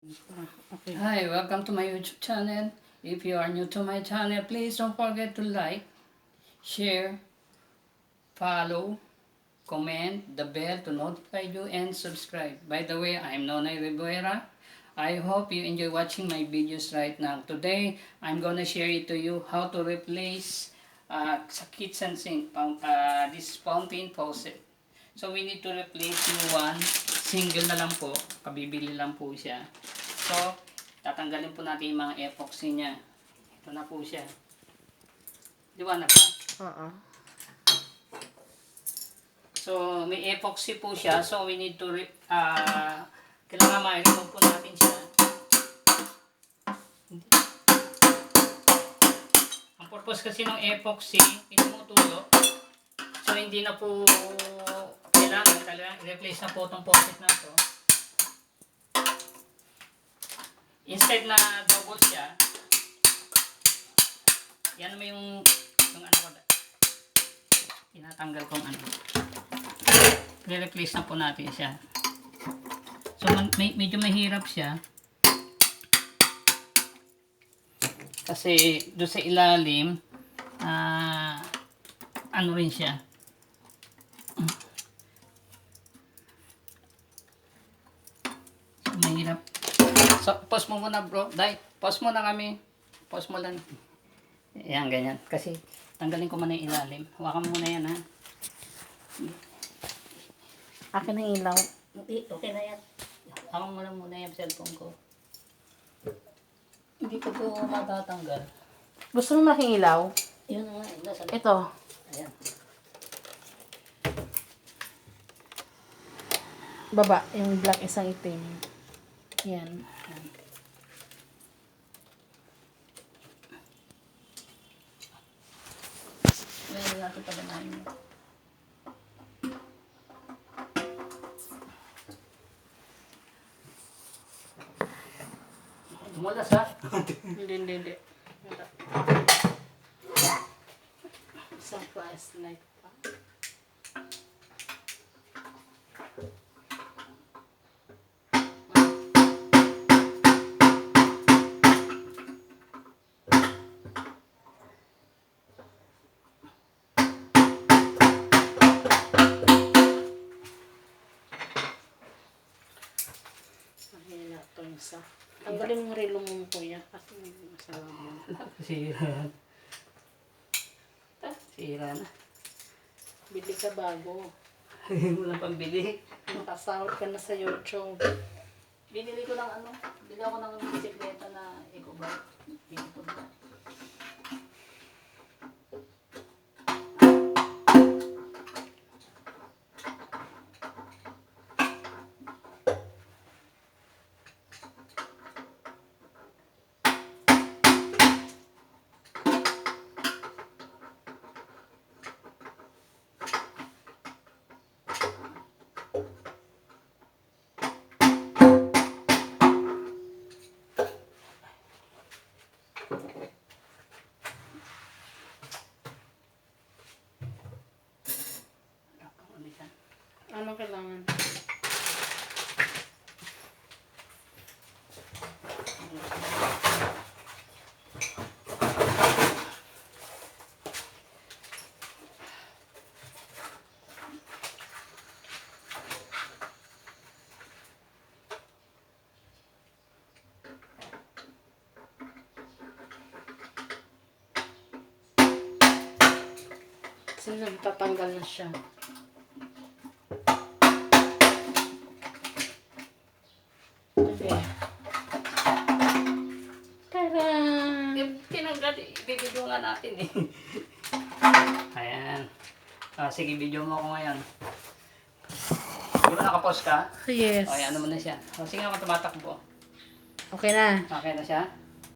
Okay. Hi, welcome to my YouTube channel. If you are new to my channel, please don't forget to like, share, follow, comment, the bell to notify you, and subscribe. By the way, I'm GUevara. I hope you enjoy watching my videos right now. Today, I'm gonna share it to you how to replace sa kitchen sink, this fountain faucet. So we need to replace new one. Single na lang po, kabibili lang po siya. So, tatanggalin po natin yung mga epoxy niya. Ito na po siya. Liwanag ba? Oo. So, may epoxy po siya. So, we need to, kailangan ma-remove po natin siya. Ang purpose kasi ng epoxy, pinumutulo. So, hindi na po kailangan talagang i-replace na po itong faucet na ito. Instead na double siya, yan naman yung ano ko, tinatanggal kong ano. I-replace na po natin siya. So, medyo mahirap siya. Kasi doon sa ilalim, ano rin siya. So, mahirap. So, pause mo muna bro. Dai, pause mo na kami. Pause mo lang. Ayan, ganyan. Kasi, tanggalin ko muna yung ilalim. Hawakan mo muna yan, ha. Akin ang ilaw. Okay na yan. Hawakan mo lang muna yung cellphone ko. Hindi ko po matatanggal. Gusto mo making ilaw? Yun na nga. Nasa Ito. Ayan. Baba. Yung black isang itim. Yan. Ngayon natin paganahin mo. Dumulas ha? Hindi. Isang flashlight pa. Mahina ito yung isa. Tanggalin mo relo mo po yan. Kasi may masarap yan. Sira yan. Sira na. Bili ka bago. Walang pambili. Makasahod ka na sa YouTube. Binili ko ng ano, bili ako ng bisikleta na eco-bike. Bili ko na. Ano kailangan? Kasi nagtatanggal na siya. Okay. Tara! Tinanggal, ibibidyo nga natin eh. Ayan. Sige, video mo ako ngayon. Di ba nakapause ka? Yes. O, ayan, ano mo na siya. Sige ako tumatakbo. Okay na. Okay na siya?